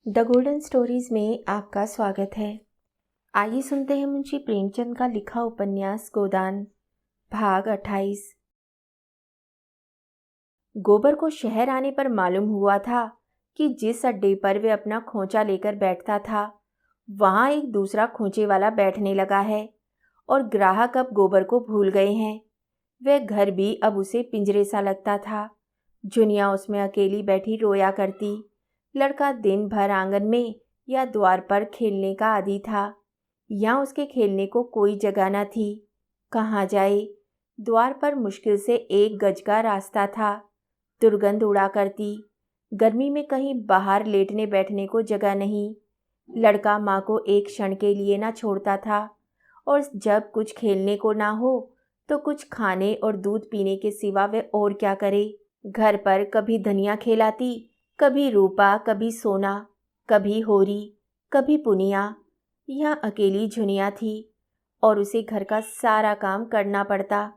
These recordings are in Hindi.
द गोल्डन स्टोरीज में आपका स्वागत है। आइए सुनते हैं मुंशी प्रेमचंद का लिखा उपन्यास गोदान, भाग 28। गोबर को शहर आने पर मालूम हुआ था कि जिस अड्डे पर वे अपना खोंचा लेकर बैठता था वहां एक दूसरा खोंचे वाला बैठने लगा है और ग्राहक अब गोबर को भूल गए हैं। वह घर भी अब उसे पिंजरे सा लगता था। जुनिया उसमें अकेली बैठी रोया करती। लड़का दिन भर आंगन में या द्वार पर खेलने का आदी था। यहाँ उसके खेलने को कोई जगह न थी। कहाँ जाए? द्वार पर मुश्किल से 1 गज का रास्ता था। दुर्गंध उड़ा करती। गर्मी में कहीं बाहर लेटने बैठने को जगह नहीं। लड़का माँ को एक क्षण के लिए ना छोड़ता था और जब कुछ खेलने को ना हो तो कुछ खाने और दूध पीने के सिवा वह और क्या करे। घर पर कभी धनिया खेलाती, कभी रूपा, कभी सोना, कभी होरी, कभी पुनिया। यहाँ अकेली झुनिया थी और उसे घर का सारा काम करना पड़ता।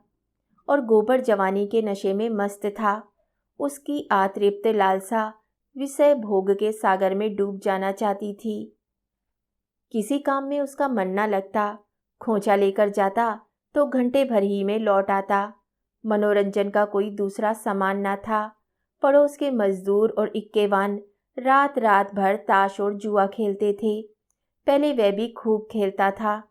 और गोबर जवानी के नशे में मस्त था। उसकी अतृप्त लालसा विषय भोग के सागर में डूब जाना चाहती थी। किसी काम में उसका मन न लगता। खोंचा लेकर जाता तो घंटे भर ही में लौट आता। मनोरंजन का कोई दूसरा सामान न था। पड़ोस के मजदूर और इक्केवान रात रात भर ताश और जुआ खेलते थे। पहले वह भी खूब खेलता था,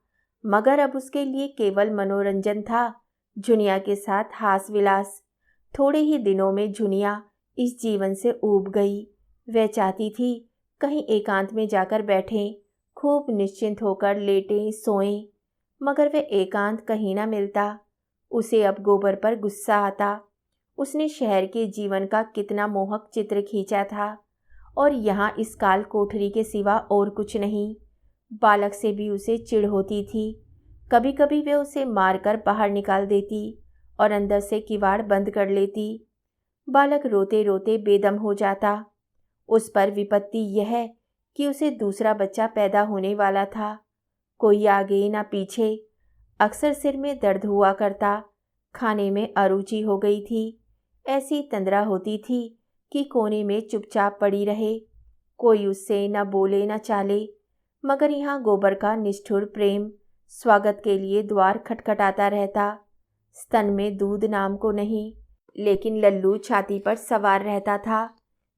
मगर अब उसके लिए केवल मनोरंजन था, जुनिया के साथ हास विलास। थोड़े ही दिनों में जुनिया इस जीवन से ऊब गई। वह चाहती थी कहीं एकांत में जाकर बैठें, खूब निश्चिंत होकर लेटें सोएं, मगर वह एकांत कहीं ना मिलता। उसे अब गोबर पर गुस्सा आता। उसने शहर के जीवन का कितना मोहक चित्र खींचा था और यहाँ इस काल कोठरी के सिवा और कुछ नहीं। बालक से भी उसे चिढ़ होती थी। कभी कभी वे उसे मारकर बाहर निकाल देती और अंदर से किवाड़ बंद कर लेती। बालक रोते रोते बेदम हो जाता। उस पर विपत्ति यह कि उसे दूसरा बच्चा पैदा होने वाला था। कोई आगे ना पीछे। अक्सर सिर में दर्द हुआ करता। खाने में अरुचि हो गई थी। ऐसी तंद्रा होती थी कि कोने में चुपचाप पड़ी रहे। कोई उससे न बोले न चाले, मगर यहाँ गोबर का निष्ठुर प्रेम स्वागत के लिए द्वार खटखटाता रहता। स्तन में दूध नाम को नहीं, लेकिन लल्लू छाती पर सवार रहता था।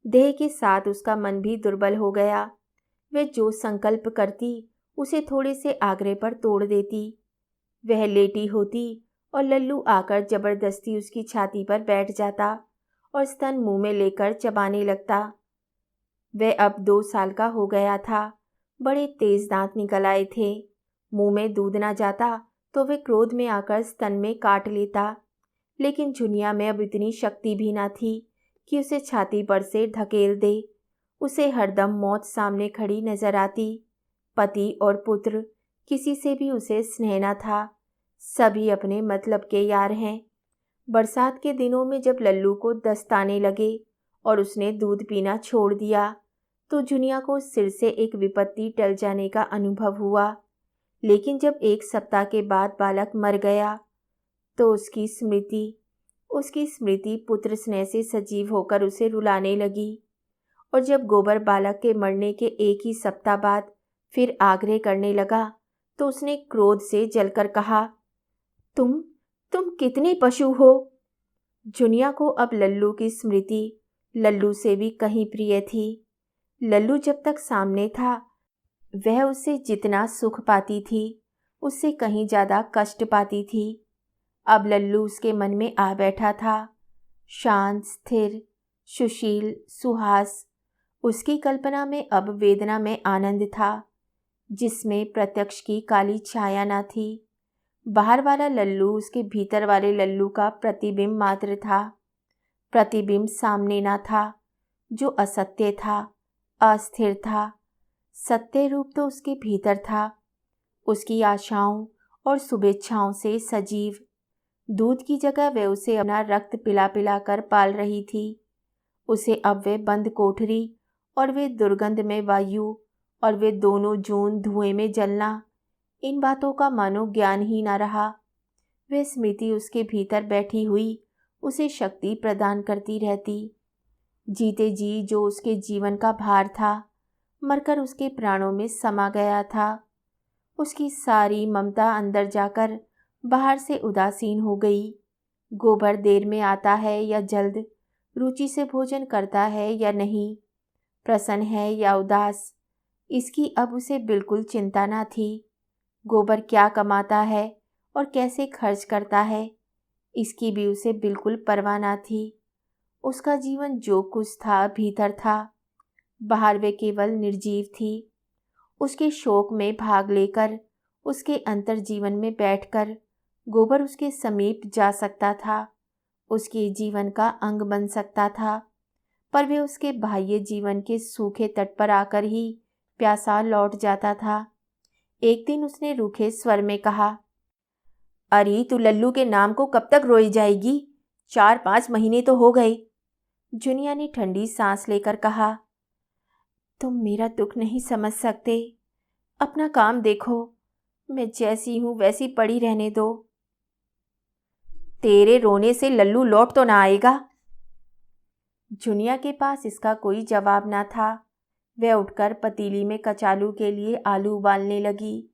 देह के साथ उसका मन भी दुर्बल हो गया। वह जो संकल्प करती उसे थोड़े से आग्रह पर तोड़ देती। वह लेटी होती और लल्लू आकर जबरदस्ती उसकी छाती पर बैठ जाता और स्तन मुंह में लेकर चबाने लगता। वह अब 2 साल का हो गया था। बड़े तेज दांत निकल आए थे। मुंह में दूध ना जाता तो वह क्रोध में आकर स्तन में काट लेता, लेकिन जुनिया में अब इतनी शक्ति भी ना थी कि उसे छाती पर से ढकेल दे। उसे हरदम मौत सामने खड़ी नजर आती। पति और पुत्र, किसी से भी उसे स्नेह न था। सभी अपने मतलब के यार हैं। बरसात के दिनों में जब लल्लू को दस्त आने लगे और उसने दूध पीना छोड़ दिया तो जुनिया को सिर से एक विपत्ति टल जाने का अनुभव हुआ। लेकिन जब 1 सप्ताह के बाद बालक मर गया तो उसकी स्मृति पुत्र स्नेह से सजीव होकर उसे रुलाने लगी। और जब गोबर बालक के मरने के 1 ही सप्ताह बाद फिर आग्रह करने लगा तो उसने क्रोध से जलकर कहा, तुम कितने पशु हो। जुनिया को अब लल्लू की स्मृति लल्लू से भी कहीं प्रिय थी। लल्लू जब तक सामने था वह उससे जितना सुख पाती थी उससे कहीं ज्यादा कष्ट पाती थी। अब लल्लू उसके मन में आ बैठा था। शांत, स्थिर, सुशील, सुहास। उसकी कल्पना में अब वेदना में आनंद था, जिसमें प्रत्यक्ष की काली छाया न थी। बाहर वाला लल्लू उसके भीतर वाले लल्लू का प्रतिबिंब मात्र था। प्रतिबिंब सामने न था, जो असत्य था, अस्थिर था। सत्य रूप तो उसके भीतर था, उसकी आशाओं और शुभेच्छाओं से सजीव। दूध की जगह वह उसे अपना रक्त पिला पिला कर पाल रही थी। उसे अब वे बंद कोठरी और वे दुर्गंध में वायु और वे दोनों जून धुएं में जलना, इन बातों का मानो ज्ञान ही न रहा। वह स्मृति उसके भीतर बैठी हुई उसे शक्ति प्रदान करती रहती। जीते जी जो उसके जीवन का भार था मरकर उसके प्राणों में समा गया था। उसकी सारी ममता अंदर जाकर बाहर से उदासीन हो गई। गोबर देर में आता है या जल्द, रुचि से भोजन करता है या नहीं, प्रसन्न है या उदास, इसकी अब उसे बिल्कुल चिंता न थी। गोबर क्या कमाता है और कैसे खर्च करता है, इसकी भी उसे बिल्कुल परवाह न थी। उसका जीवन जो कुछ था भीतर था, बाहर वे केवल निर्जीव थी। उसके शोक में भाग लेकर, उसके अंतर जीवन में बैठकर गोबर उसके समीप जा सकता था, उसके जीवन का अंग बन सकता था, पर वे उसके बाह्य जीवन के सूखे तट पर आकर ही प्यासा लौट जाता था। एक दिन उसने रूखे स्वर में कहा, अरे तू लल्लू के नाम को कब तक रोई जाएगी? 4-5 महीने तो हो गए। जुनिया ने ठंडी सांस लेकर कहा, तुम मेरा दुख नहीं समझ सकते। अपना काम देखो, मैं जैसी हूं वैसी पड़ी रहने दो। तेरे रोने से लल्लू लौट तो ना आएगा। जुनिया के पास इसका कोई जवाब ना था। वह उठकर पतीली में कचालू के लिए आलू उबालने लगी।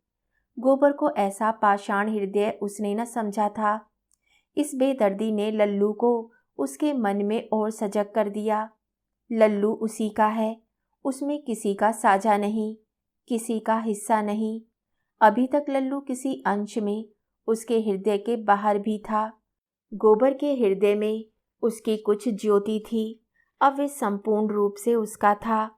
गोबर को ऐसा पाषाण हृदय उसने न समझा था। इस बेदर्दी ने लल्लू को उसके मन में और सजग कर दिया। लल्लू उसी का है, उसमें किसी का साझा नहीं, किसी का हिस्सा नहीं। अभी तक लल्लू किसी अंश में उसके हृदय के बाहर भी था। गोबर के हृदय में उसकी कुछ ज्योति थी, अब वे संपूर्ण रूप से उसका था।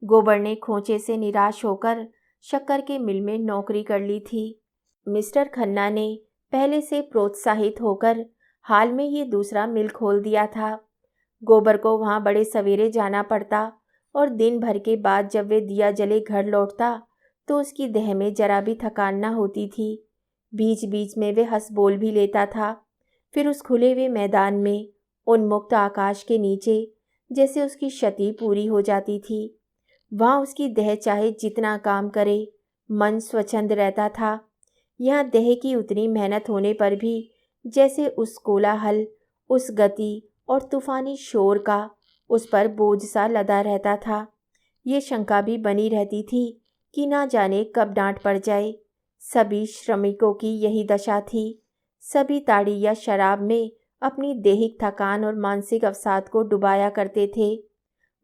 गोबर ने खोचे से निराश होकर शक्कर के मिल में नौकरी कर ली थी। मिस्टर खन्ना ने पहले से प्रोत्साहित होकर हाल में ये दूसरा मिल खोल दिया था। गोबर को वहाँ बड़े सवेरे जाना पड़ता और दिन भर के बाद जब वे दिया जले घर लौटता तो उसकी देह में जरा भी थकान न होती थी। बीच बीच में वे हंस बोल भी लेता था। फिर उस खुले हुए मैदान में, उन्मुक्त आकाश के नीचे, जैसे उसकी क्षति पूरी हो जाती थी। वहाँ उसकी देह चाहे जितना काम करे, मन स्वच्छंद रहता था। यहाँ देह की उतनी मेहनत होने पर भी जैसे उस कोलाहल, उस गति और तूफानी शोर का उस पर बोझ सा लदा रहता था। ये शंका भी बनी रहती थी कि ना जाने कब डांट पड़ जाए। सभी श्रमिकों की यही दशा थी। सभी ताड़ी या शराब में अपनी दैहिक थकान और मानसिक अवसाद को डुबाया करते थे।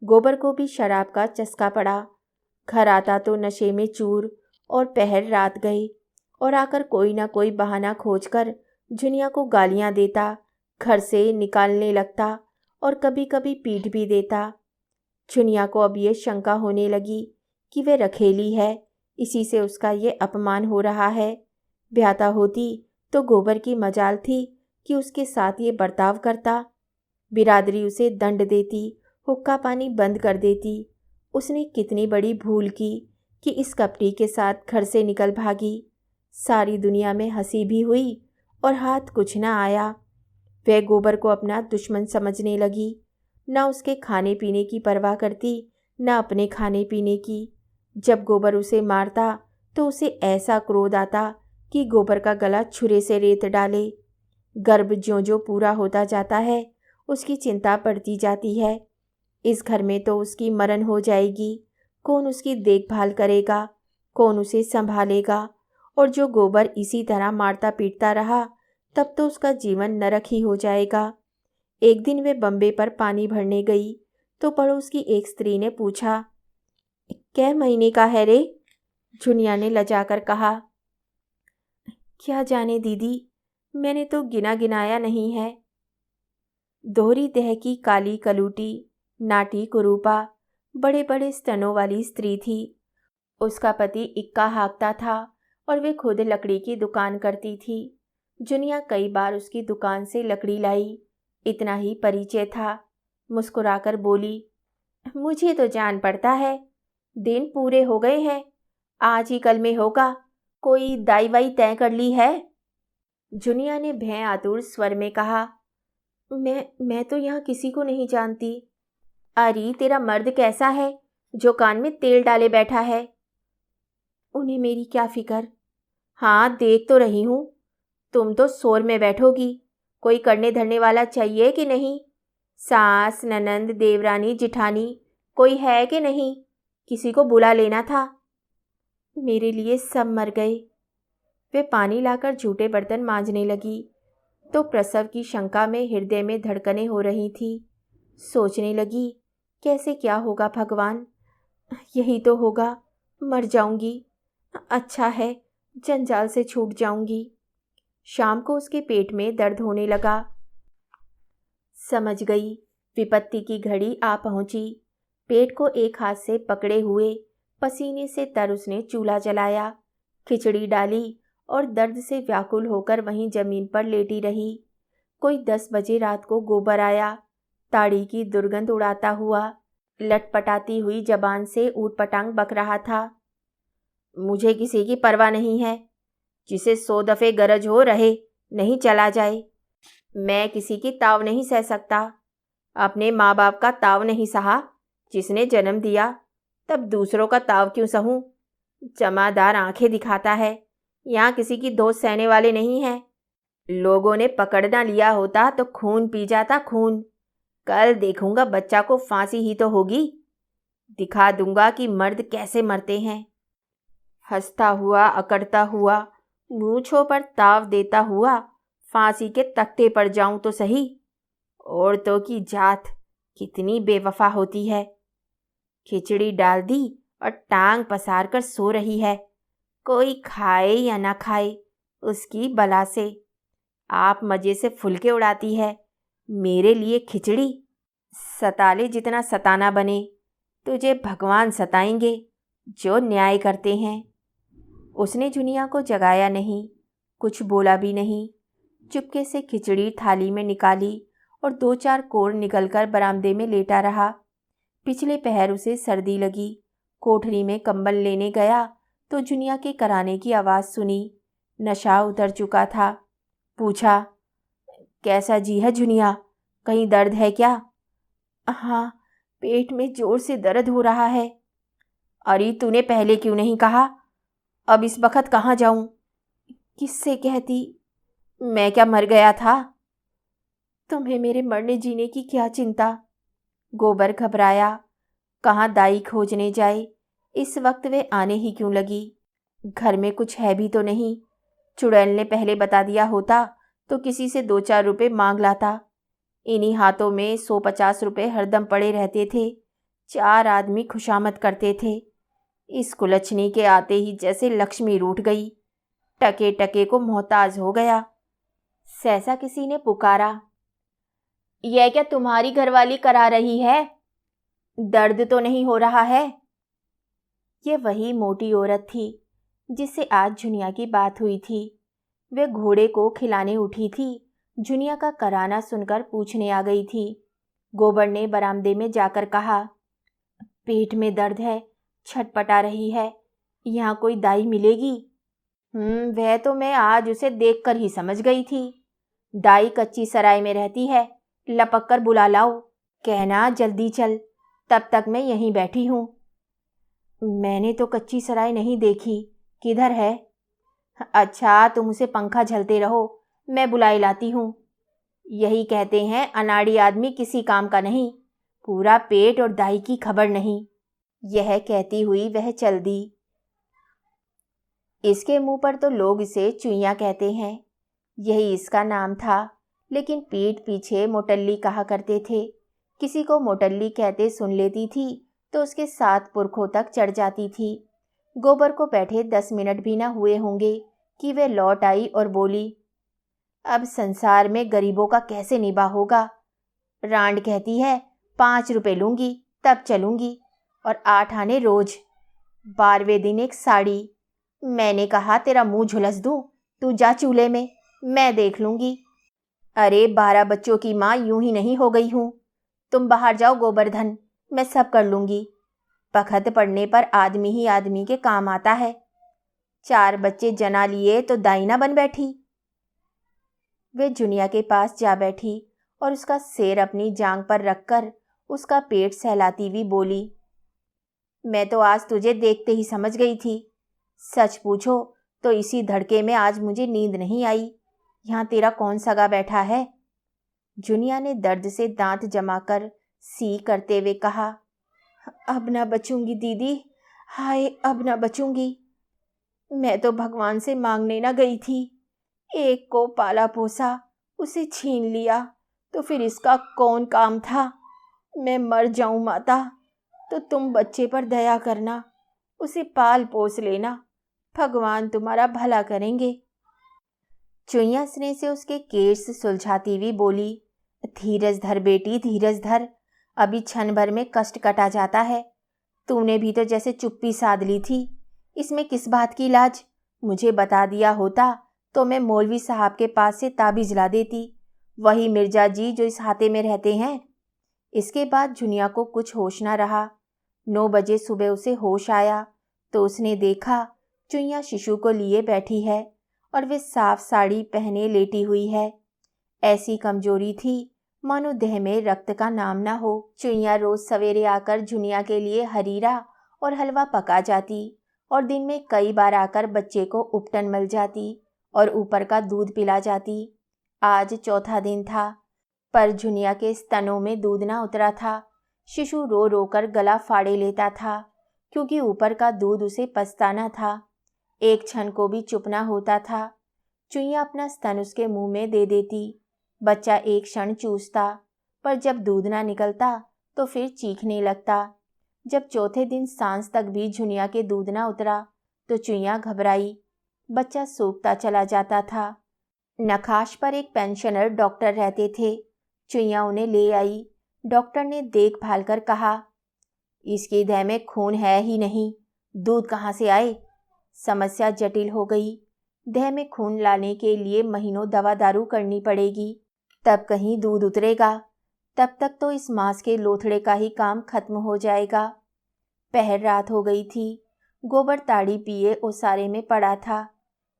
गोबर को भी शराब का चस्का पड़ा। घर आता तो नशे में चूर और पहर रात गए और आकर कोई ना कोई बहाना खोजकर जुनिया को गालियां देता, घर से निकालने लगता और कभी कभी पीट भी देता। जुनिया को अब ये शंका होने लगी कि वे रखेली है, इसी से उसका ये अपमान हो रहा है। ब्याता होती तो गोबर की मजाल थी कि उसके साथ ये बर्ताव करता। बिरादरी उसे दंड देती, हुक्का पानी बंद कर देती। उसने कितनी बड़ी भूल की कि इस कपटी के साथ घर से निकल भागी। सारी दुनिया में हंसी भी हुई और हाथ कुछ न आया। वह गोबर को अपना दुश्मन समझने लगी, न उसके खाने पीने की परवाह करती, न अपने खाने पीने की। जब गोबर उसे मारता तो उसे ऐसा क्रोध आता कि गोबर का गला छुरे से रेत डाले। गर्भ ज्यों-ज्यों पूरा होता जाता है, उसकी चिंता बढ़ती जाती है। इस घर में तो उसकी मरण हो जाएगी, कौन उसकी देखभाल करेगा, कौन उसे संभालेगा? और जो गोबर इसी तरह मारता पीटता रहा, तब तो उसका जीवन नरक ही हो जाएगा। एक दिन वे बम्बे पर पानी भरने गई तो पड़ोस की एक स्त्री ने पूछा, कै महीने का है रे? जुनिया ने लजाकर कहा, क्या जाने दीदी, मैंने तो गिना गिनाया नहीं है। दोहरी देह की काली कलूटी, नाटी कुरूपा, बड़े बड़े स्तनों वाली स्त्री थी। उसका पति इक्का हाँकता था और वे खुद लकड़ी की दुकान करती थी। जुनिया कई बार उसकी दुकान से लकड़ी लाई, इतना ही परिचय था। मुस्कुराकर बोली, मुझे तो जान पड़ता है, दिन पूरे हो गए हैं, आज ही कल में होगा। कोई दाई वाई तय कर ली है? जुनिया ने भय आतुर स्वर में कहा, मैं तो यहाँ किसी को नहीं जानती। अरे तेरा मर्द कैसा है जो कान में तेल डाले बैठा है? उन्हें मेरी क्या फिक्र। हाँ देख तो रही हूँ, तुम तो शोर में बैठोगी। कोई करने धरने वाला चाहिए कि नहीं? सास, ननंद, देवरानी, जिठानी कोई है कि नहीं? किसी को बुला लेना था। मेरे लिए सब मर गए। वे पानी लाकर जूठे बर्तन मांजने लगी तो प्रसव की शंका में हृदय में धड़कनें हो रही थी। सोचने लगी, कैसे क्या होगा भगवान, यही तो होगा, मर जाऊंगी। अच्छा है, जंजाल से छूट जाऊंगी। शाम को उसके पेट में दर्द होने लगा। समझ गई, विपत्ति की घड़ी आ पहुंची। पेट को एक हाथ से पकड़े हुए पसीने से तर उसने चूल्हा जलाया, खिचड़ी डाली और दर्द से व्याकुल होकर वहीं जमीन पर लेटी रही। कोई 10 बजे रात को गोबर आया, ताड़ी की दुर्गंध उड़ाता हुआ लटपटाती हुई जबान से ऊटपटांग बक रहा था। मुझे किसी की परवाह नहीं है, जिसे 100 दफ़े गरज हो रहे, नहीं चला जाए। मैं किसी की ताव नहीं सह सकता। अपने माँ बाप का ताव नहीं सहा, जिसने जन्म दिया, तब दूसरों का ताव क्यों सहूं? जमादार आंखें दिखाता है, यहाँ किसी की दोस्त सहने वाले नहीं हैं। लोगों ने पकड़ ना लिया होता तो खून पी जाता, खून। कल देखूंगा बच्चा को फांसी ही तो होगी। दिखा दूंगा कि मर्द कैसे मरते हैं। हंसता हुआ, अकड़ता हुआ, मूंछों पर ताव देता हुआ फांसी के तख्ते पर जाऊं तो सही। औरतों की जात कितनी बेवफा होती है। खिचड़ी डाल दी और टांग पसार कर सो रही है। कोई खाए या ना खाए, उसकी बला से। आप मजे से फुलके उड़ाती है, मेरे लिए खिचड़ी। सताले जितना सताना बने, तुझे भगवान सताएंगे जो न्याय करते हैं। उसने जुनिया को जगाया नहीं, कुछ बोला भी नहीं। चुपके से खिचड़ी थाली में निकाली और 2-4 कोर निकलकर बरामदे में लेटा रहा। पिछले पहर उसे सर्दी लगी। कोठरी में कंबल लेने गया तो जुनिया के कराने की आवाज़ सुनी। नशा उतर चुका था। पूछा, कैसा जी है जुनिया, कहीं दर्द है क्या? हाँ, पेट में जोर से दर्द हो रहा है। अरे तूने पहले क्यों नहीं कहा? अब इस वक्त कहाँ जाऊं? किससे कहती? मैं क्या मर गया था? तुम्हें मेरे मरने जीने की क्या चिंता? गोबर घबराया, कहाँ दाई खोजने जाए। इस वक्त वे आने ही क्यों लगी? घर में कुछ है भी तो नहीं। चुड़ैल ने पहले बता दिया होता तो किसी से 2-4 रुपए मांग लाता। इन्हीं हाथों में 100-50 रुपए हरदम पड़े रहते थे। 4 आदमी खुशामद करते थे। इस कुलच्छनी के आते ही जैसे लक्ष्मी रूठ गई, टके टके को मोहताज हो गया। सहसा किसी ने पुकारा, यह क्या तुम्हारी घरवाली करा रही है? दर्द तो नहीं हो रहा है? ये वही मोटी औरत थी जिससे आज जुनिया की बात हुई थी। वे घोड़े को खिलाने उठी थी। जुनिया का कराना सुनकर पूछने आ गई थी। गोबर ने बरामदे में जाकर कहा, पेट में दर्द है, छटपटा रही है, यहाँ कोई दाई मिलेगी? वह तो मैं आज उसे देखकर ही समझ गई थी। दाई कच्ची सराय में रहती है, लपक कर बुला लाओ। कहना जल्दी चल, तब तक मैं यहीं बैठी हूँ। मैंने तो कच्ची सराय नहीं देखी, किधर है? अच्छा, तुम उसे पंखा झलते रहो, मैं बुलाई लाती हूँ। यही कहते हैं अनाड़ी आदमी किसी काम का नहीं, पूरा पेट और दाई की खबर नहीं। यह कहती हुई वह चल दी। इसके मुंह पर तो लोग इसे चुईया कहते हैं, यही इसका नाम था, लेकिन पीठ पीछे मोटल्ली कहा करते थे। किसी को मोटल्ली कहते सुन लेती थी तो उसके 7 पुरखों तक चढ़ जाती थी। गोबर को बैठे 10 मिनट भी न हुए होंगे कि वे लौट आई और बोली, अब संसार में गरीबों का कैसे निभा होगा। रांड कहती है 5 रुपए लूँगी तब चलूँगी, और 8 आने रोज। 12वें दिन एक साड़ी। मैंने कहा तेरा मुंह झुलस दूँ, तू जा चूल्हे में, मैं देख लूँगी। अरे 12 बच्चों की माँ यूं ही नहीं हो गई हूँ। तुम बाहर जाओ गोवर्धन, मैं सब कर लूँगी। बखत पड़ने पर आदमी ही आदमी के काम आता है। 4 बच्चे जना लिए तो दाइना बन बैठी। वे जुनिया के पास जा बैठी और उसका सिर अपनी जांग पर रखकर उसका पेट सहलाती हुई बोली, मैं तो आज तुझे देखते ही समझ गई थी। सच पूछो तो इसी धड़के में आज मुझे नींद नहीं आई। यहाँ तेरा कौन सगा बैठा है? जुनिया ने दर्द से दांत जमाकर सी करते हुए कहा, अब ना बचूंगी दीदी, हाय अब ना बचूंगी। मैं तो भगवान से मांगने ना गई थी, एक को पाला पोसा उसे छीन लिया तो फिर इसका कौन काम था। मैं मर जाऊं माता तो तुम बच्चे पर दया करना, उसे पाल पोस लेना, भगवान तुम्हारा भला करेंगे। चुईया स्नेह से उसके केस सुलझाती हुई बोली, धीरज धर बेटी, धीरज धर, अभी क्षण भर में कष्ट कटा जाता है। तूने भी तो जैसे चुप्पी साध ली थी, इसमें किस बात की लाज। मुझे बता दिया होता तो मैं मौलवी साहब के पास से ताबीज ला देती, वही मिर्जा जी जो इस हाते में रहते हैं। इसके बाद जुनिया को कुछ होश ना रहा। 9 बजे सुबह उसे होश आया तो उसने देखा चुईया शिशु को लिए बैठी है और वे साफ साड़ी पहने लेटी हुई है। ऐसी कमजोरी थी मानो देह में रक्त का नाम ना हो। चुईया रोज सवेरे आकर जुनिया के लिए हरीरा और हलवा पका जाती और दिन में कई बार आकर बच्चे को उपटन मल जाती और ऊपर का दूध पिला जाती। आज चौथा दिन था पर जुनिया के स्तनों में दूध ना उतरा था। शिशु रो रो कर गला फाड़े लेता था क्योंकि ऊपर का दूध उसे पचता न था। एक क्षण को भी चुप ना होता था। चुईया अपना स्तन उसके मुंह में दे देती। बच्चा एक क्षण चूसता पर जब दूध ना निकलता तो फिर चीखने लगता। जब चौथे दिन सांझ तक भी जुनिया के दूध ना उतरा तो चुईया घबराई। बच्चा सूखता चला जाता था। नखाश पर एक पेंशनर डॉक्टर रहते थे। चुईया उन्हें ले आई। डॉक्टर ने देखभाल कर कहा, इसकी देह में खून है ही नहीं, दूध कहाँ से आए। समस्या जटिल हो गई। देह में खून लाने के लिए महीनों दवा दारू करनी पड़ेगी, तब कहीं दूध उतरेगा। तब तक तो इस मांस के लोथड़े का ही काम खत्म हो जाएगा। पहर रात हो गई थी। गोबर ताड़ी पिए ओसारे में पड़ा था।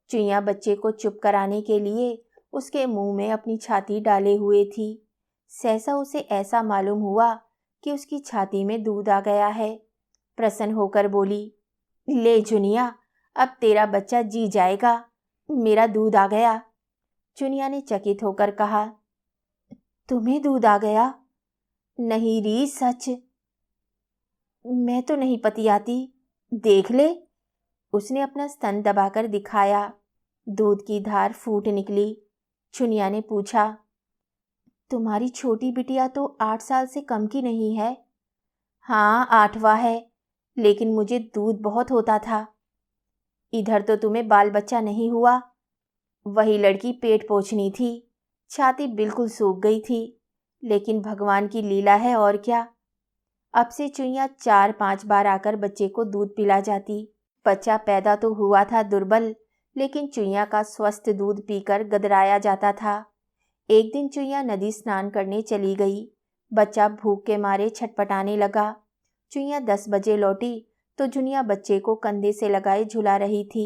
चुईया बच्चे को चुप कराने के लिए उसके मुंह में अपनी छाती डाले हुए थी। सहसा उसे ऐसा मालूम हुआ कि उसकी छाती में दूध आ गया है। प्रसन्न होकर बोली, ले जुनिया, अब तेरा बच्चा जी जाएगा, मेरा दूध आ गया। चुनिया ने चकित होकर कहा, तुम्हें दूध आ गया? नहीं री, सच। मैं तो नहीं पतियाती, देख ले। उसने अपना स्तन दबाकर दिखाया। दूध की धार फूट निकली। चुनिया ने पूछा, तुम्हारी छोटी बिटिया तो 8 साल से कम की नहीं है। हाँ 8वां है, लेकिन मुझे दूध बहुत होता था। इधर तो तुम्हें बाल बच्चा नहीं हुआ। वही लड़की पेट पोंछनी थी, छाती बिल्कुल सूख गई थी, लेकिन भगवान की लीला है और क्या। अब से चुईया 4-5 बार आकर बच्चे को दूध पिला जाती। बच्चा पैदा तो हुआ था दुर्बल, लेकिन चुईया का स्वस्थ दूध पीकर गदराया जाता था। एक दिन चुईया नदी स्नान करने चली गई। बच्चा भूख के मारे छटपटाने लगा। चुईया 10 बजे लौटी तो जुनिया बच्चे को कंधे से लगाए झुला रही थी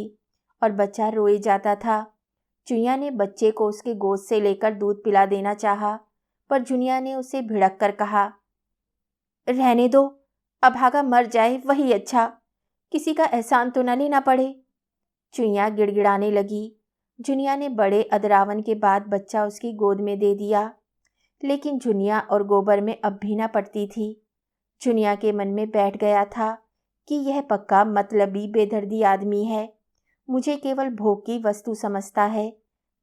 और बच्चा रोए जाता था। चुईया ने बच्चे को उसके गोद से लेकर दूध पिला देना चाहा, पर जुनिया ने उसे भिड़क कर कहा, रहने दो, अभागा मर जाए वही अच्छा, किसी का एहसान तो न लेना पड़े। चुईया गिड़गिड़ाने लगी। जुनिया ने बड़े अदरावन के बाद बच्चा उसकी गोद में दे दिया, लेकिन जुनिया और गोबर में अब भी ना पड़ती थी। जुनिया के मन में बैठ गया था कि यह पक्का मतलबी बेदर्दी आदमी है, मुझे केवल भोग की वस्तु समझता है।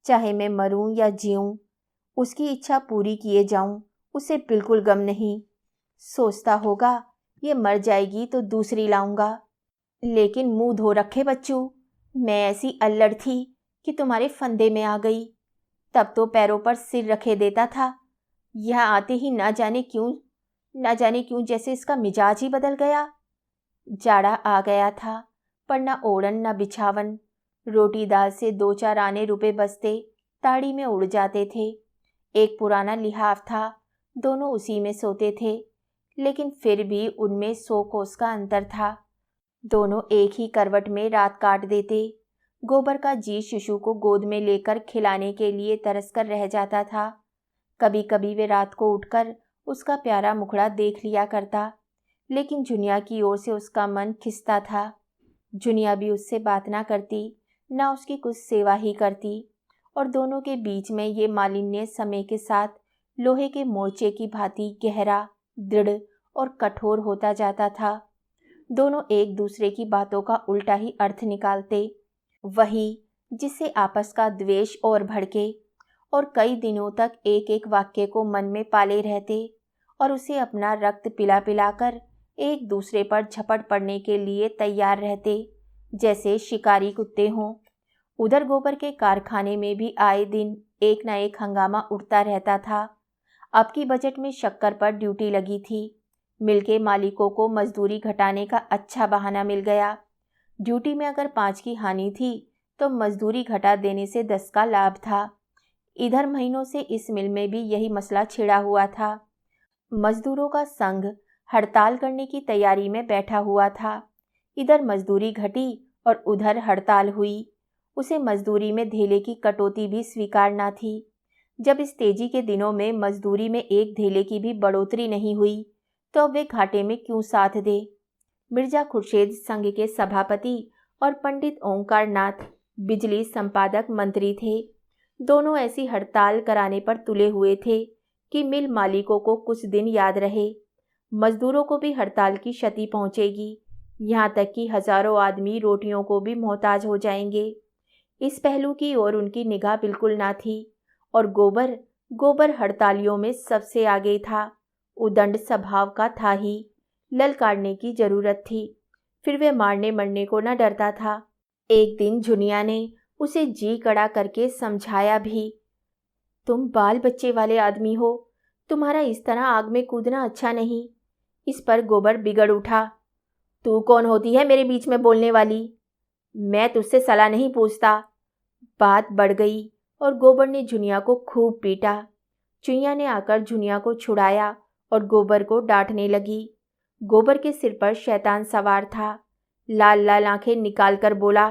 चाहे मैं मरूं या जीऊं, उसकी इच्छा पूरी किए जाऊं, उसे बिल्कुल गम नहीं। सोचता होगा ये मर जाएगी तो दूसरी लाऊंगा। लेकिन मुंह धो रखे बच्चू, मैं ऐसी अल्लड़ थी कि तुम्हारे फंदे में आ गई। तब तो पैरों पर सिर रखे देता था, यह आते ही ना जाने क्यों जैसे इसका मिजाज ही बदल गया। जाड़ा आ गया था, पर न ओढ़न न बिछावन। रोटी दाल से 2-4 आने रुपए बचते ताड़ी में उड़ जाते थे। एक पुराना लिहाफ था, दोनों उसी में सोते थे, लेकिन फिर भी उनमें 100 कोस का अंतर था। दोनों एक ही करवट में रात काट देते। गोबर का जी शिशु को गोद में लेकर खिलाने के लिए तरस कर रह जाता था। कभी कभी वे रात को उठकर उसका प्यारा मुखड़ा देख लिया करता, लेकिन जुनिया की ओर से उसका मन खिंचता था। जुनिया भी उससे बात ना करती, ना उसकी कुछ सेवा ही करती, और दोनों के बीच में ये मालिन्य समय के साथ लोहे के मोर्चे की भांति गहरा, दृढ़ और कठोर होता जाता था। दोनों एक दूसरे की बातों का उल्टा ही अर्थ निकालते, वही जिससे आपस का द्वेष और भड़के और कई दिनों तक एक एक वाक्य को मन में पाले रहते और उसे अपना रक्त पिला पिलाकर एक दूसरे पर झपट पड़ने के लिए तैयार रहते, जैसे शिकारी कुत्ते हों। उधर गोबर के कारखाने में भी आए दिन एक न एक हंगामा उठता रहता था। अब की बजट में शक्कर पर ड्यूटी लगी थी। मिल के मालिकों को मजदूरी घटाने का अच्छा बहाना मिल गया। ड्यूटी में अगर 5 की हानि थी तो मजदूरी घटा देने से 10 का लाभ था। इधर महीनों से इस मिल में भी यही मसला छिड़ा हुआ था। मजदूरों का संघ हड़ताल करने की तैयारी में बैठा हुआ था। इधर मजदूरी घटी और उधर हड़ताल हुई। उसे मजदूरी में धेले की कटौती भी स्वीकार न थी। जब इस तेजी के दिनों में मजदूरी में एक धेले की भी बढ़ोतरी नहीं हुई तो अब वे घाटे में क्यों साथ दे। मिर्जा खुर्शेद संघ के सभापति और पंडित ओंकार नाथ बिजली संपादक मंत्री थे। दोनों ऐसी हड़ताल कराने पर तुले हुए थे कि मिल मालिकों को कुछ दिन याद रहे। मजदूरों को भी हड़ताल की क्षति पहुंचेगी, यहाँ तक कि हजारों आदमी रोटियों को भी मोहताज हो जाएंगे। इस पहलू की ओर उनकी निगाह बिल्कुल ना थी और गोबर हड़तालियों में सबसे आगे था। उदंड स्वभाव का था ही, ललकारने की जरूरत थी, फिर वे मारने मरने को न डरता था। एक दिन जुनिया ने उसे जी कड़ा करके समझाया भी, तुम बाल बच्चे वाले आदमी हो, तुम्हारा इस तरह आग में कूदना अच्छा नहीं। इस पर गोबर बिगड़ उठा, तू कौन होती है मेरे बीच में बोलने वाली? मैं तुझसे सलाह नहीं पूछता। बात बढ़ गई और गोबर ने जुनिया को खूब पीटा। चुईया ने आकर जुनिया को छुड़ाया और गोबर को डांटने लगी। गोबर के सिर पर शैतान सवार था। लाल लाल आंखें निकाल कर बोला,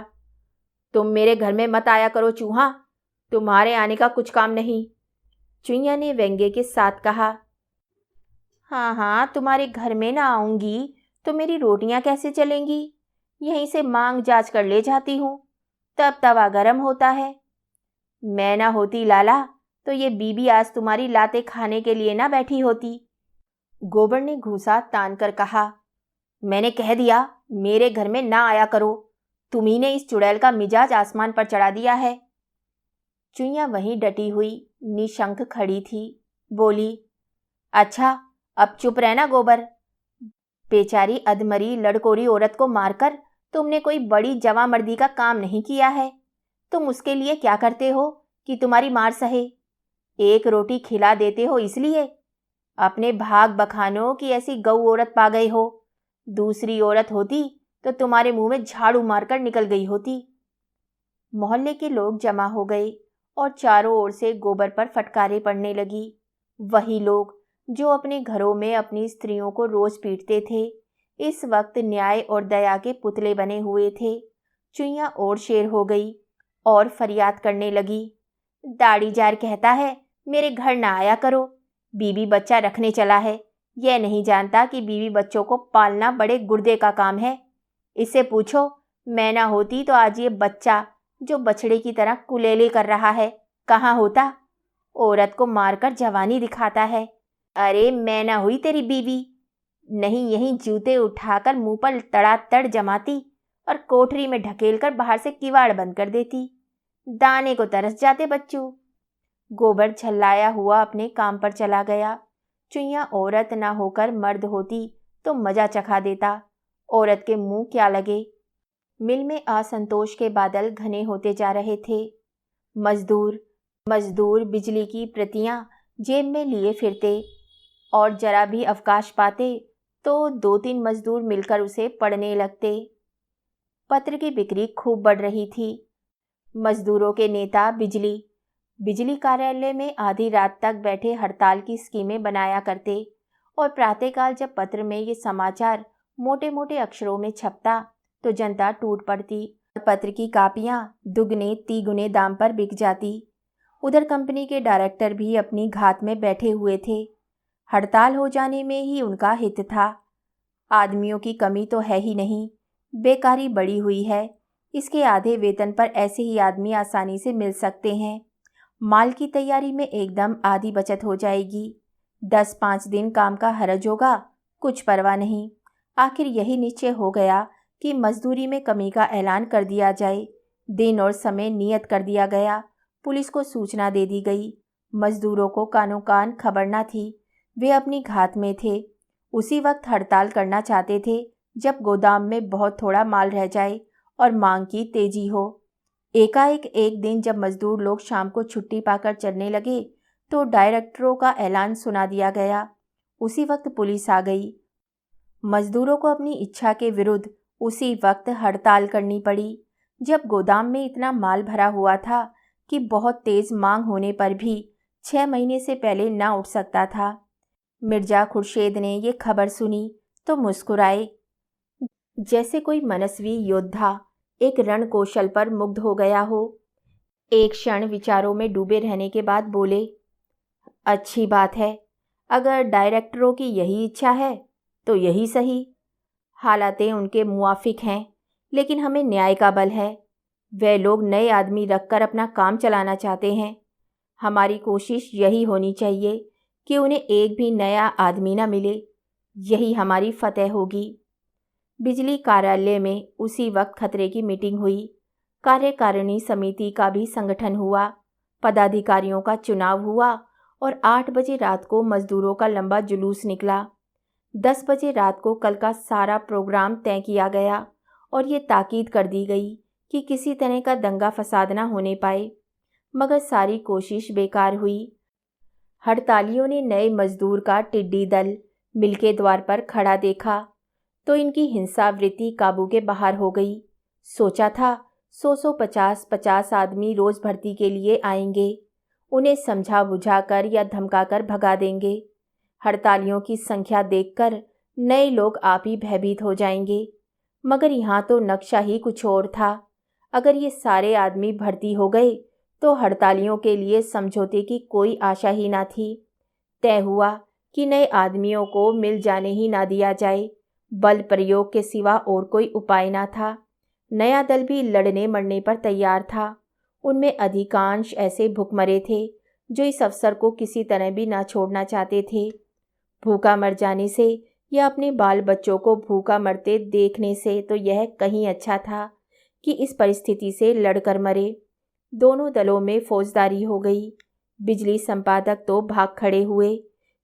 तुम मेरे घर में मत आया करो चूहा, तुम्हारे आने का कुछ काम नहीं। चुईया ने व्यंग्य के साथ कहा, हाँ हाँ, तुम्हारे घर में ना आऊंगी तो मेरी रोटियां कैसे चलेंगी? यहीं से मांग जांच कर ले जाती हूँ, तब तवा गरम होता है। मैं ना होती लाला तो ये बीबी आज तुम्हारी लातें खाने के लिए ना बैठी होती। गोबर ने घूंसा तान कर कहा, मैंने कह दिया मेरे घर में ना आया करो, तुम्ही ने इस चुड़ैल का मिजाज आसमान पर चढ़ा दिया है। चुईया वहीं डटी हुई निशंक खड़ी थी। बोली, अच्छा अब चुप रहना गोबर। बेचारी अधमरी लड़कोरी औरत को मारकर तुमने कोई बड़ी जवामर्दी का काम नहीं किया है। तुम उसके लिए क्या करते हो कि तुम्हारी मार सहे? एक रोटी खिला देते हो इसलिए? अपने भाग बखानों की ऐसी गऊ औरत पा गए हो। दूसरी औरत होती तो तुम्हारे मुंह में झाड़ू मारकर निकल गई होती। मोहल्ले के लोग जमा हो गए और चारों ओर से गोबर पर फटकारें पड़ने लगी। वही लोग जो अपने घरों में अपनी स्त्रियों को रोज पीटते थे, इस वक्त न्याय और दया के पुतले बने हुए थे। चुईया और शेर हो गई और फरियाद करने लगी, दाढ़ी जार कहता है मेरे घर ना आया करो, बीवी बच्चा रखने चला है। यह नहीं जानता कि बीवी बच्चों को पालना बड़े गुर्दे का काम है। इससे पूछो, मैं ना होती तो आज ये बच्चा जो बछड़े की तरह कुलेले कर रहा है कहाँ होता? औरत को मारकर जवानी दिखाता है। अरे मैं ना हुई तेरी बीवी, नहीं यहीं जूते उठाकर मुंह पर तड़ातड़ जमाती और कोठरी में ढकेलकर बाहर से किवाड़ बंद कर देती। दाने को तरस जाते बच्चू। गोबर झल्लाया हुआ अपने काम पर चला गया। चुईया औरत ना होकर मर्द होती तो मजा चखा देता। औरत के मुंह क्या लगे। मिल में असंतोष के बादल घने होते जा रहे थे। मजदूर बिजली की प्रतियां जेब में लिए फिरते और जरा भी अवकाश पाते तो 2-3 मजदूर मिलकर उसे पढ़ने लगते। पत्र की बिक्री खूब बढ़ रही थी। मजदूरों के नेता बिजली कार्यालय में आधी रात तक बैठे हड़ताल की स्कीमें बनाया करते और प्रातःकाल जब पत्र में ये समाचार मोटे मोटे अक्षरों में छपता तो जनता टूट पड़ती और पत्र की कापियां दुगने तिगुने दाम पर बिक जाती। उधर कंपनी के डायरेक्टर भी अपनी घात में बैठे हुए थे। हड़ताल हो जाने में ही उनका हित था। आदमियों की कमी तो है ही नहीं, बेकारी बढ़ी हुई है। इसके आधे वेतन पर ऐसे ही आदमी आसानी से मिल सकते हैं। माल की तैयारी में एकदम आधी बचत हो जाएगी। 10-5 दिन काम का हरज होगा कुछ परवाह नहीं। आखिर यही निश्चय हो गया कि मजदूरी में कमी का ऐलान कर दिया जाए। दिन और समय नियत कर दिया गया। पुलिस को सूचना दे दी गई। मजदूरों को कानो कान खबर न थी। वे अपनी घात में थे। उसी वक्त हड़ताल करना चाहते थे जब गोदाम में बहुत थोड़ा माल रह जाए और मांग की तेजी हो। एकाएक एक दिन जब मजदूर लोग शाम को छुट्टी पाकर चलने लगे तो डायरेक्टरों का ऐलान सुना दिया गया। उसी वक्त पुलिस आ गई। मजदूरों को अपनी इच्छा के विरुद्ध उसी वक्त हड़ताल करनी पड़ी। जब गोदाम में इतना माल भरा हुआ था कि बहुत तेज मांग होने पर भी 6 महीने से पहले ना उठ सकता था। मिर्जा खुर्शेद ने ये खबर सुनी तो मुस्कुराए, जैसे कोई मनस्वी योद्धा एक रणकौशल पर मुग्ध हो गया हो। एक क्षण विचारों में डूबे रहने के बाद बोले, अच्छी बात है। अगर डायरेक्टरों की यही इच्छा है तो यही सही। हालातें उनके मुआफिक हैं, लेकिन हमें न्याय का बल है। वे लोग नए आदमी रखकर अपना काम चलाना चाहते हैं। हमारी कोशिश यही होनी चाहिए कि उन्हें एक भी नया आदमी न मिले। यही हमारी फतेह होगी। बिजली कार्यालय में उसी वक्त खतरे की मीटिंग हुई। कार्यकारिणी समिति का भी संगठन हुआ। पदाधिकारियों का चुनाव हुआ और 8 बजे रात को मजदूरों का लंबा जुलूस निकला। 10 बजे रात को कल का सारा प्रोग्राम तय किया गया और ये ताकीद कर दी गई कि किसी तरह का दंगा फसाद न होने पाए। मगर सारी कोशिश बेकार हुई। हड़तालियों ने नए मजदूर का टिड्डी दल मिल के द्वार पर खड़ा देखा तो इनकी हिंसावृत्ति काबू के बाहर हो गई। सोचा था 100 50 आदमी रोज भर्ती के लिए आएंगे। उन्हें समझा बुझाकर या धमकाकर भगा देंगे। हड़तालियों की संख्या देखकर नए लोग आप ही भयभीत हो जाएंगे। मगर यहाँ तो नक्शा ही कुछ और था। अगर ये सारे आदमी भर्ती हो गए तो हड़तालियों के लिए समझौते की कोई आशा ही ना थी। तय हुआ कि नए आदमियों को मिल जाने ही ना दिया जाए। बल प्रयोग के सिवा और कोई उपाय ना था। नया दल भी लड़ने मरने पर तैयार था। उनमें अधिकांश ऐसे भूखमरे थे जो इस अवसर को किसी तरह भी ना छोड़ना चाहते थे। भूखा मर जाने से या अपने बाल बच्चों को भूखा मरते देखने से तो यह कहीं अच्छा था कि इस परिस्थिति से लड़कर मरे। दोनों दलों में फौजदारी हो गई। बिजली संपादक तो भाग खड़े हुए।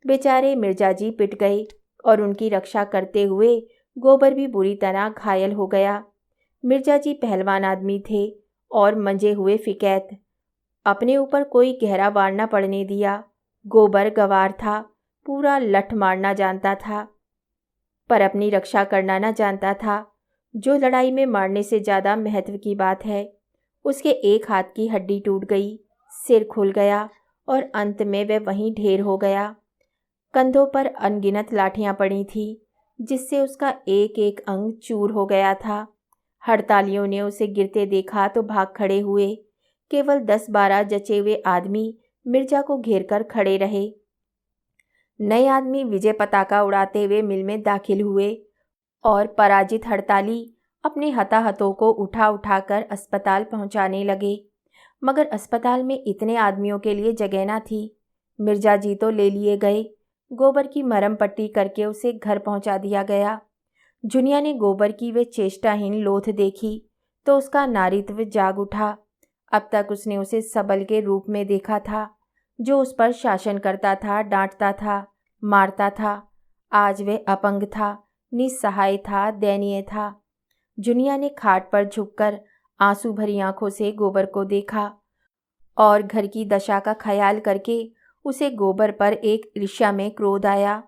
बेचारे मिर्जा जी पिट गए और उनकी रक्षा करते हुए गोबर भी बुरी तरह घायल हो गया। मिर्जा जी पहलवान आदमी थे और मंजे हुए फिकैत। अपने ऊपर कोई गहरा वार न पड़ने दिया। गोबर गवार था, पूरा लठ मारना जानता था, पर अपनी रक्षा करना न जानता था, जो लड़ाई में मारने से ज़्यादा महत्व की बात है। उसके एक हाथ की हड्डी टूट गई, सिर खुल गया और अंत में वह वहीं ढेर हो गया। कंधों पर अनगिनत लाठियां पड़ी थी, जिससे उसका एक एक अंग चूर हो गया था। हड़तालियों ने उसे गिरते देखा तो भाग खड़े हुए। केवल 10-12 जचे हुए आदमी मिर्जा को घेरकर खड़े रहे। नए आदमी विजय पताका उड़ाते हुए मिल में दाखिल हुए और पराजित हड़ताली अपने हताहतों को उठा उठाकर अस्पताल पहुंचाने लगे। मगर अस्पताल में इतने आदमियों के लिए जगह न थी। मिर्जा जी तो ले लिए गए। गोबर की मरहम पट्टी करके उसे घर पहुंचा दिया गया। जुनिया ने गोबर की वे चेष्टाहीन लोथ देखी तो उसका नारीत्व जाग उठा। अब तक उसने उसे सबल के रूप में देखा था, जो उस पर शासन करता था, डांटता था, मारता था। आज वह अपंग था, निस्सहाय था, दयनीय था। जुनिया ने खाट पर झुककर आंसू भरी आंखों से गोबर को देखा और घर की दशा का ख्याल करके उसे गोबर पर एक ईर्ष्या में क्रोध आया।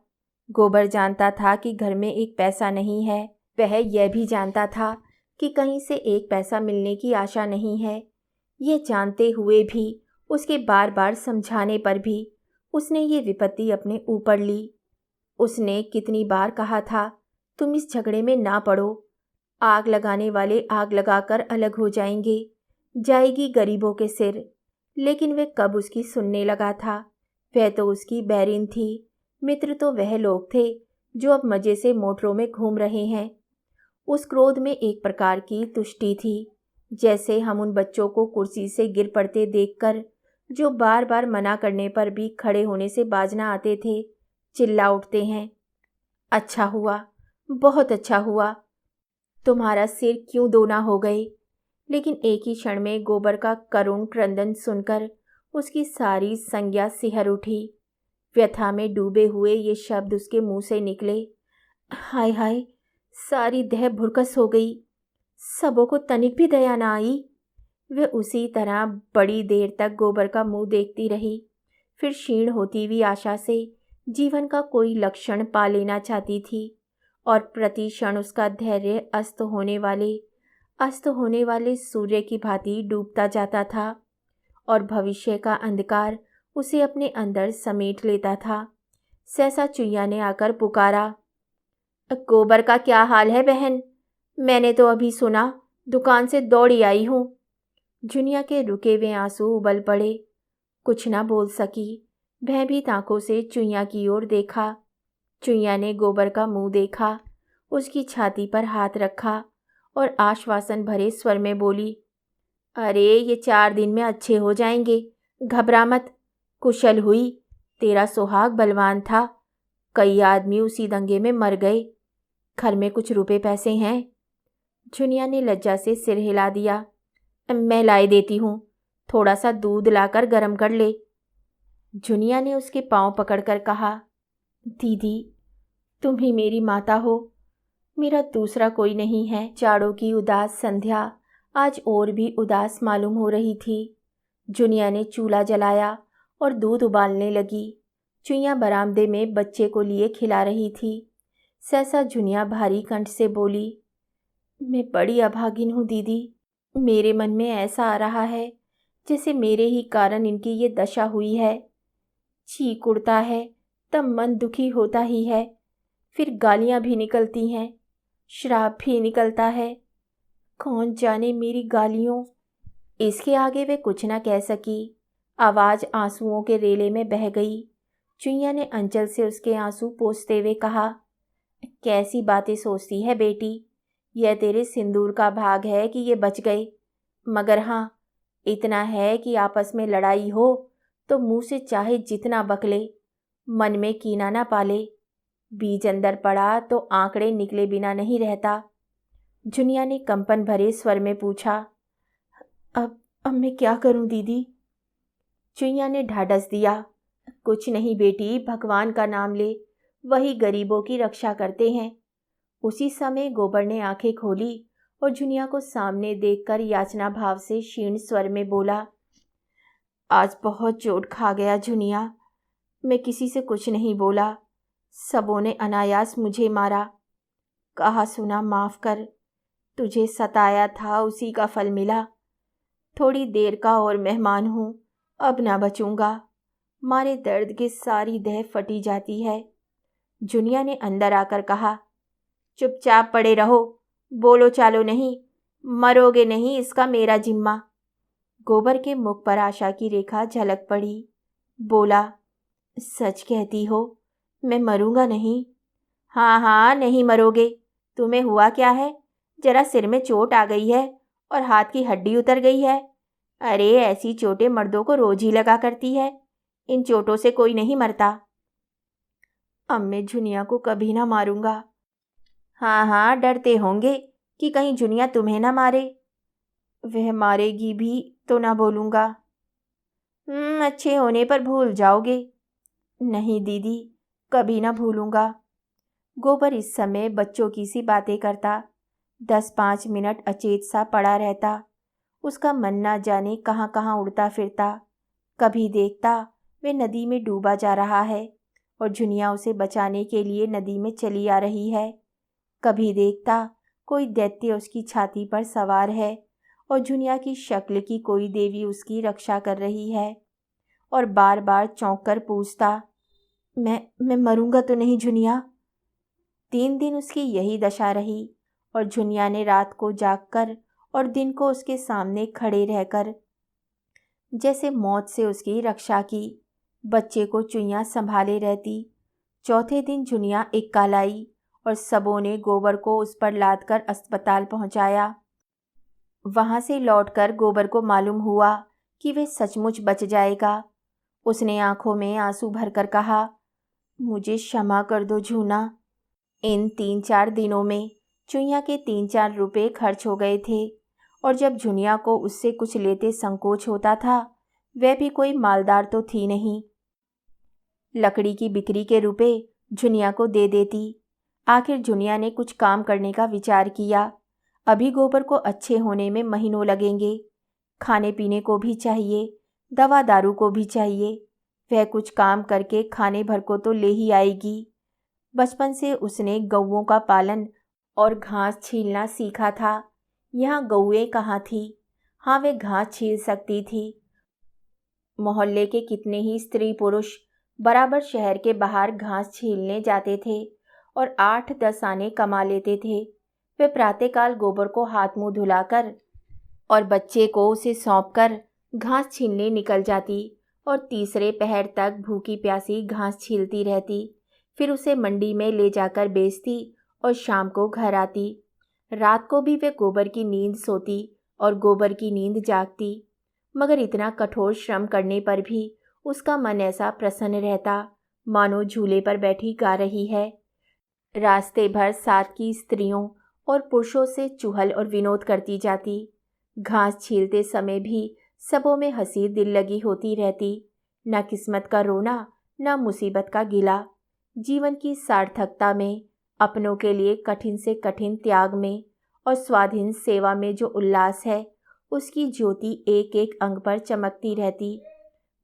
गोबर जानता था कि घर में एक पैसा नहीं है। वह यह भी जानता था कि कहीं से एक पैसा मिलने की आशा नहीं है। ये जानते हुए भी, उसके बार बार समझाने पर भी उसने ये विपत्ति अपने ऊपर ली। उसने कितनी बार कहा था, तुम इस झगड़े में ना पड़ो। आग लगाने वाले आग लगाकर अलग हो जाएंगे, जाएगी गरीबों के सिर। लेकिन वे कब उसकी सुनने लगा था। वह तो उसकी बैरिन थी। मित्र तो वह लोग थे जो अब मजे से मोटरों में घूम रहे हैं। उस क्रोध में एक प्रकार की तुष्टि थी, जैसे हम उन बच्चों को कुर्सी से गिर पड़ते देखकर, जो बार बार मना करने पर भी खड़े होने से बाज ना आते थे, चिल्ला उठते हैं। अच्छा हुआ, बहुत अच्छा हुआ। तुम्हारा सिर क्यों दोना हो गए। लेकिन एक ही क्षण में गोबर का करुण क्रंदन सुनकर उसकी सारी संज्ञा सिहर उठी। व्यथा में डूबे हुए ये शब्द उसके मुंह से निकले। हाय हाय, सारी देह भुरकस हो गई। सबों को तनिक भी दया ना आई। वे उसी तरह बड़ी देर तक गोबर का मुंह देखती रही। फिर क्षीण होती हुई आशा से जीवन का कोई लक्षण पा लेना चाहती थी, और प्रति क्षण उसका धैर्य अस्त होने वाले सूर्य की भांति डूबता जाता था, और भविष्य का अंधकार उसे अपने अंदर समेट लेता था। सहसा चुईया ने आकर पुकारा, गोबर का क्या हाल है बहन? मैंने तो अभी सुना, दुकान से दौड़ी आई हूँ। जुनिया के रुके हुए आंसू उबल पड़े। कुछ ना बोल सकी। भयभीत आंखों से चुईया की ओर देखा। चुईया ने गोबर का मुंह देखा, उसकी छाती पर हाथ रखा और आश्वासन भरे स्वर में बोली, अरे ये 4 दिन में अच्छे हो जाएंगे, घबरा मत। कुशल हुई, तेरा सुहाग बलवान था। कई आदमी उसी दंगे में मर गए। घर में कुछ रुपए पैसे हैं? जुनिया ने लज्जा से सिर हिला दिया। मैं लाए देती हूँ, थोड़ा सा दूध लाकर गर्म कर ले। जुनिया ने उसके पांव पकड़कर कहा, दीदी, तुम ही मेरी माता हो, मेरा दूसरा कोई नहीं है। जाड़ों की उदास संध्या आज और भी उदास मालूम हो रही थी। जुनिया ने चूल्हा जलाया और दूध उबालने लगी। चुईया बरामदे में बच्चे को लिए खिला रही थी। सहसा जुनिया भारी कंठ से बोली, मैं बड़ी अभागिन हूँ दीदी। मेरे मन में ऐसा आ रहा है जैसे मेरे ही कारण इनकी ये दशा हुई है। चीख उड़ता है, तब मन दुखी होता ही है, फिर गालियाँ भी निकलती हैं, श्राप भी निकलता है। कौन जाने मेरी गालियों। इसके आगे वे कुछ न कह सकी। आवाज़ आंसुओं के रेले में बह गई। चुईया ने अंचल से उसके आंसू पोंछते हुए कहा, कैसी बातें सोचती है बेटी। यह तेरे सिंदूर का भाग है कि ये बच गए। मगर हाँ, इतना है कि आपस में लड़ाई हो तो मुंह से चाहे जितना बकले, मन में कीना ना पाले। बीज अंदर पड़ा तो आंकड़े निकले बिना नहीं रहता। जुनिया ने कंपन भरे स्वर में पूछा, अब मैं क्या करूं दीदी? चुईया ने ढाढ़स दिया, कुछ नहीं बेटी, भगवान का नाम ले, वही गरीबों की रक्षा करते हैं। उसी समय गोबर ने आंखें खोली और जुनिया को सामने देखकर याचना भाव से क्षीण स्वर में बोला, आज बहुत चोट खा गया जुनिया। मैं किसी से कुछ नहीं बोला, सबों ने अनायास मुझे मारा। कहा सुना माफ कर, तुझे सताया था उसी का फल मिला। थोड़ी देर का और मेहमान हूँ, अब ना बचूंगा। मारे दर्द के सारी देह फटी जाती है। जुनिया ने अंदर आकर कहा, चुपचाप पड़े रहो, बोलो चालो नहीं, मरोगे नहीं इसका मेरा जिम्मा। गोबर के मुख पर आशा की रेखा झलक पड़ी। बोला, सच कहती हो, मैं मरूंगा नहीं? हाँ हाँ, नहीं मरोगे। तुम्हें हुआ क्या है? जरा सिर में चोट आ गई है और हाथ की हड्डी उतर गई है। अरे ऐसी चोटें मर्दों को रोज ही लगा करती है, इन चोटों से कोई नहीं मरता। अब मैं जुनिया को कभी ना मारूंगा। हाँ हाँ, डरते होंगे कि कहीं जुनिया तुम्हें ना मारे। वह मारेगी भी तो ना बोलूँगा। अच्छे होने पर भूल जाओगे। नहीं दीदी, कभी ना भूलूंगा। गोबर इस समय बच्चों की सी बातें करता। 10-5 मिनट अचेत सा पड़ा रहता। उसका मन ना जाने कहाँ कहाँ उड़ता फिरता। कभी देखता वे नदी में डूबा जा रहा है और जुनिया उसे बचाने के लिए नदी में चली आ रही है। कभी देखता कोई दैत्य उसकी छाती पर सवार है और जुनिया की शक्ल की कोई देवी उसकी रक्षा कर रही है, और बार बार चौंक कर पूछता, मैं मरूंगा तो नहीं जुनिया? 3 दिन उसकी यही दशा रही और जुनिया ने रात को जागकर और दिन को उसके सामने खड़े रहकर जैसे मौत से उसकी रक्षा की। बच्चे को चुईया संभाले रहती। चौथे दिन जुनिया इक्का लाई और सबों ने गोबर को उस पर लादकर अस्पताल पहुंचाया। वहां से लौटकर गोबर को मालूम हुआ कि वे सचमुच बच जाएगा। उसने आंखों में आंसू भरकर कहा, मुझे क्षमा कर दो जूना। इन 3-4 दिनों में चुईया के 3-4 रुपए खर्च हो गए थे और जब झुनिया को उससे कुछ लेते संकोच होता था, वह भी कोई मालदार तो थी नहीं। लकड़ी की बिक्री के रुपए झुनिया को दे देती। आखिर झुनिया ने कुछ काम करने का विचार किया। अभी गोबर को अच्छे होने में महीनों लगेंगे। खाने पीने को भी चाहिए, दवा दारू को भी चाहिए। वह कुछ काम करके खाने भर को तो ले ही आएगी। बचपन से उसने गौओं का पालन और घास छीलना सीखा था। यहाँ गौएं कहाँ थी? हाँ, वे घास छील सकती थी। मोहल्ले के कितने ही स्त्री पुरुष बराबर शहर के बाहर घास छीलने जाते थे और 8-10 आने कमा लेते थे। वे प्रातःकाल गोबर को हाथ मुंह धुलाकर और बच्चे को उसे सौंपकर घास छीलने निकल जाती और तीसरे पहर तक भूखी प्यासी घास छीलती रहती। फिर उसे मंडी में ले जाकर बेचती और शाम को घर आती। रात को भी वे गोबर की नींद सोती और गोबर की नींद जागती। मगर इतना कठोर श्रम करने पर भी उसका मन ऐसा प्रसन्न रहता मानो झूले पर बैठी गा रही है। रास्ते भर साथ की स्त्रियों और पुरुषों से चुहल और विनोद करती जाती। घास छीलते समय भी सबों में हंसी दिल लगी होती रहती। न किस्मत का रोना, न मुसीबत का गिला। जीवन की सार्थकता में, अपनों के लिए कठिन से कठिन त्याग में और स्वाधीन सेवा में जो उल्लास है, उसकी ज्योति एक एक अंग पर चमकती रहती।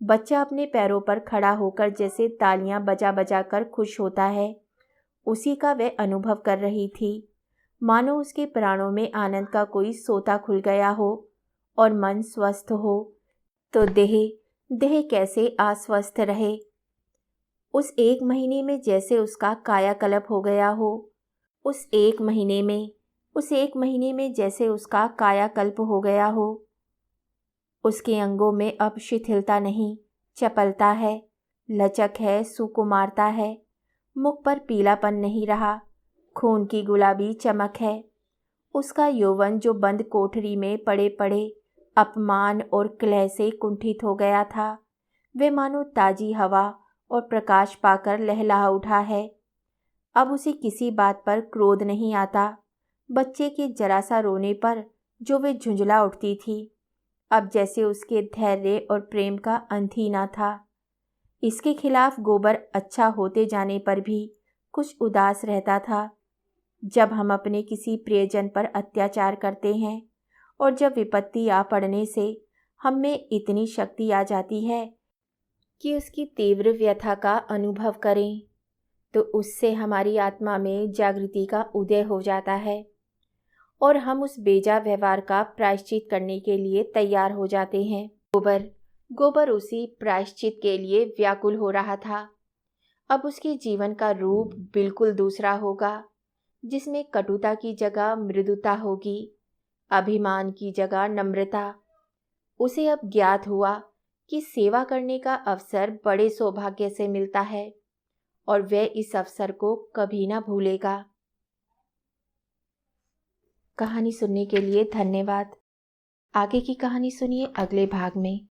बच्चा अपने पैरों पर खड़ा होकर जैसे तालियां बजा बजा कर खुश होता है, उसी का वह अनुभव कर रही थी। मानो उसके प्राणों में आनंद का कोई सोता खुल गया हो और मन स्वस्थ हो तो देह देह कैसे अस्वस्थ रहे। उस 1 महीने में जैसे उसका कायाकल्प हो गया हो, उस एक महीने में जैसे उसका कायाकल्प हो गया हो। उसके अंगों में अब शिथिलता नहीं, चपलता है, लचक है, सुकुमारता है। मुख पर पीलापन नहीं रहा, खून की गुलाबी चमक है। उसका यौवन जो बंद कोठरी में पड़े पड़े अपमान और क्लेह से कुंठित हो गया था, वे मानो ताजी हवा और प्रकाश पाकर लहलहा उठा है। अब उसे किसी बात पर क्रोध नहीं आता। बच्चे के जरा सा रोने पर जो वे झुंझला उठती थी, अब जैसे उसके धैर्य और प्रेम का अंत ही ना था। इसके खिलाफ गोबर अच्छा होते जाने पर भी कुछ उदास रहता था। जब हम अपने किसी प्रियजन पर अत्याचार करते हैं और जब विपत्ति आ पड़ने से हम में इतनी शक्ति आ जाती है कि उसकी तीव्र व्यथा का अनुभव करें, तो उससे हमारी आत्मा में जागृति का उदय हो जाता है और हम उस बेजा व्यवहार का प्रायश्चित करने के लिए तैयार हो जाते हैं। गोबर उसी प्रायश्चित के लिए व्याकुल हो रहा था। अब उसके जीवन का रूप बिल्कुल दूसरा होगा, जिसमें कटुता की जगह मृदुता होगी, अभिमान की जगह नम्रता। उसे अब ज्ञात हुआ कि सेवा करने का अवसर बड़े सौभाग्य से मिलता है और वह इस अवसर को कभी ना भूलेगा। कहानी सुनने के लिए धन्यवाद। आगे की कहानी सुनिए अगले भाग में।